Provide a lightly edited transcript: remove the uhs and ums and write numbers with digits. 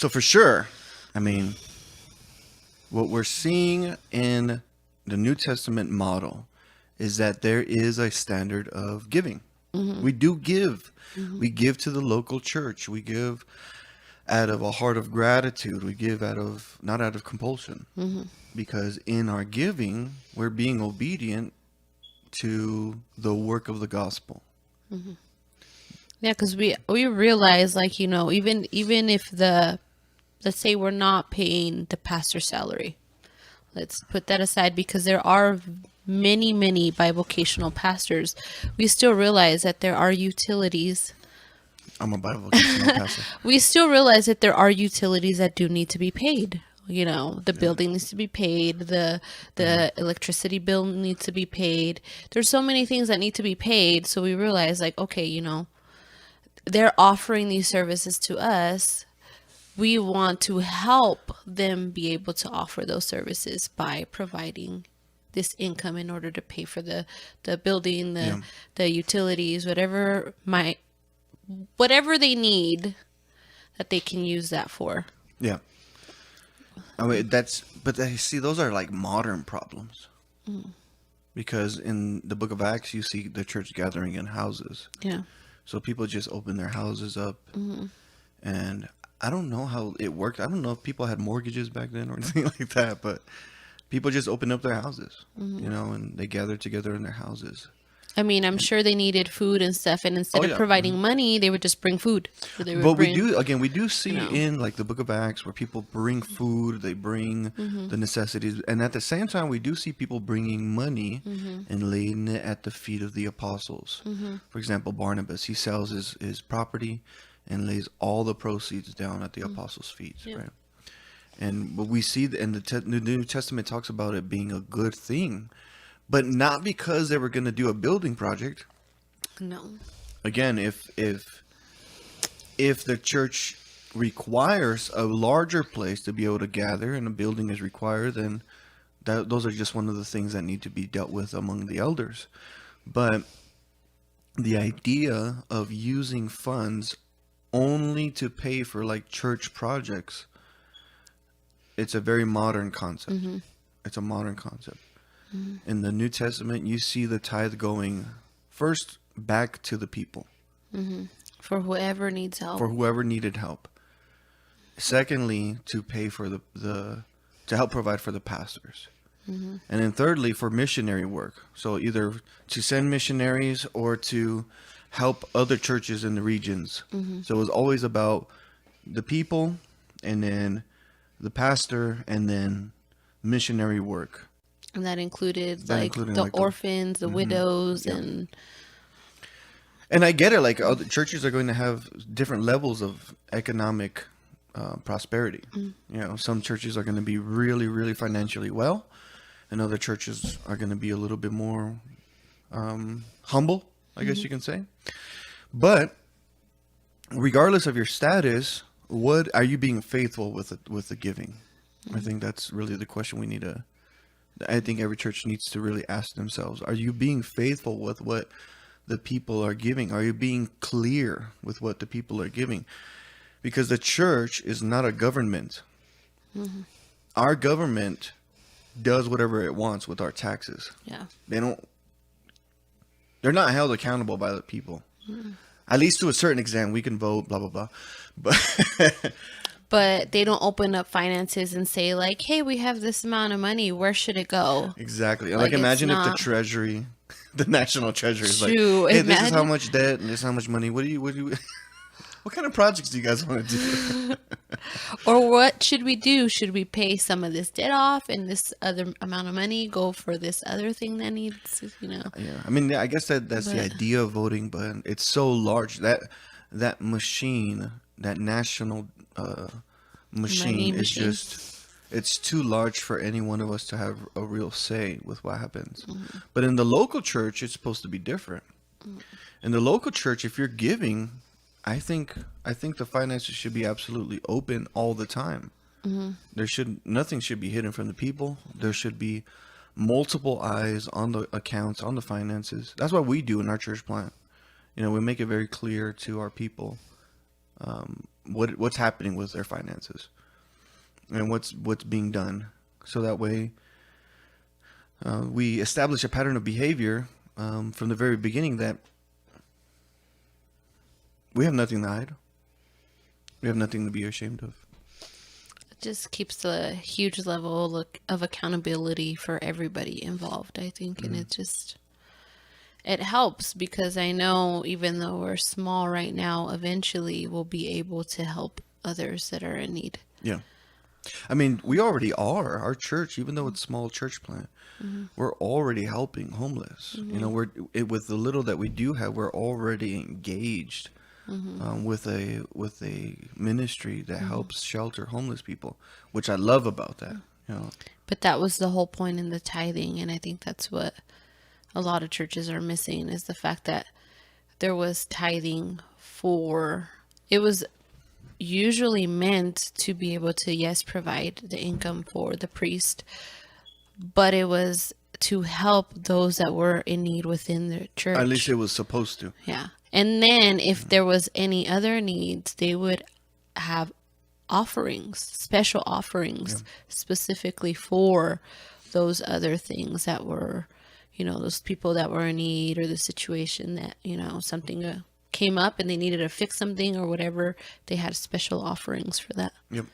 So for sure, I mean, what we're seeing in the New Testament model is that there is a standard of giving. Mm-hmm. We do give. Mm-hmm. We give to the local church. We give out of a heart of gratitude. We give out of not out of compulsion. Mm-hmm. Because in our giving, we're being obedient to the work of the gospel. Mm-hmm. Yeah, because we realize, like, even if let's say we're not paying the pastor's salary, let's put that aside, because there are many bivocational pastors. We still realize that there are utilities. I'm a bivocational pastor. We still realize that there are utilities that do need to be paid. The Yeah. building needs to be paid, the electricity bill needs to be paid. There's so many things that need to be paid. So we realize, like, okay, they're offering these services to us. We want to help them be able to offer those services by providing this income in order to pay for the building, Yeah. the utilities, whatever they need, that they can use that for. Yeah. I mean, but I see those are like modern problems. Because in the book of Acts, you see the church gathering in houses. Yeah. So people just open their houses up. Mm-hmm. And I don't know how it worked. I don't know if people had mortgages back then or anything like that, but people just opened up their houses, and they gathered together in their houses. I mean, I'm sure they needed food and stuff, and instead Oh, of yeah. providing money, they would just bring food. So they would But bring, we do see know. in like the book of Acts where people bring food, they bring the necessities, and at the same time we do see people bringing money and laying it at the feet of the apostles. For example, Barnabas, he sells his property and lays all the proceeds down at the apostles' feet, Yeah. right? And what we see in the New Testament talks about it being a good thing, but not because they were going to do a building project. No. Again, if the church requires a larger place to be able to gather and a building is required, then those are just one of the things that need to be dealt with among the elders. But the idea of using funds only to pay for like church projects, it's a very modern concept. It's a modern concept. In the New Testament, you see the tithe going first back to the people. For whoever needs help. For whoever needed help. Secondly, to pay for to help provide for the pastors. And then thirdly, for missionary work. So either to send missionaries or to help other churches in the regions. So it was always about the people and then the pastor and then missionary work. And that included including, the like, orphans, the widows, Yeah. and And I get it. Like other churches are going to have different levels of economic prosperity. Some churches are going to be really, really financially well, and other churches are going to be a little bit more humble, I guess you can say. But regardless of your status, what are you being faithful with the giving? I think that's really the question we need to. I think every church needs to really ask themselves: are you being faithful with what the people are giving? Are you being clear with what the people are giving? Because the church is not a government. Our government does whatever it wants with our taxes. yeah. They're not held accountable by the people. At least to a certain extent. We can vote, blah blah blah, but But they don't open up finances and say, like, hey, we have this amount of money. Where should it go? exactly. Like, Like imagine it's if the not- treasury, the national treasury is like, True, hey, this is how imagine. much debt and this is how much money. What do you what kind of projects do you guys want to do? Or what should we do? Should we pay some of this debt off and this other amount of money go for this other thing that needs, Yeah, I mean, I guess that's the But- idea of voting, but it's so large that machine, that national machine, Money is machine. just it's too large for any one of us to have a real say with what happens. But in the local church, it's supposed to be different. In the local church, if you're giving, I think the finances should be absolutely open all the time. Nothing should be hidden from the people. There should be multiple eyes on the accounts, on the finances. That's what we do in our church plant. We make it very clear to our people what's happening with their finances and what's being done, so that way we establish a pattern of behavior from the very beginning that we have nothing to hide. We have nothing to be ashamed of. It just keeps a huge level of accountability for everybody involved, I think. And it helps, because I know even though we're small right now, eventually we'll be able to help others that are in need. Yeah. I mean, we already are. Our church, even though it's a small church plant, we're already helping homeless. You know, with the little that we do have, we're already engaged with a ministry that helps shelter homeless people, which I love about that. You know, But that was the whole point in the tithing, and I think that's what a lot of churches are missing, is the fact that there was tithing for, it was usually meant to be able to, yes, provide the income for the priest, but it was to help those that were in need within the church. at least it was supposed to. Yeah. And then if there was any other needs, they would have offerings, special offerings specifically for those other things that were, you know, those people that were in need, or the situation that, you know, something came up and they needed to fix something or whatever. They had special offerings for that. Yep.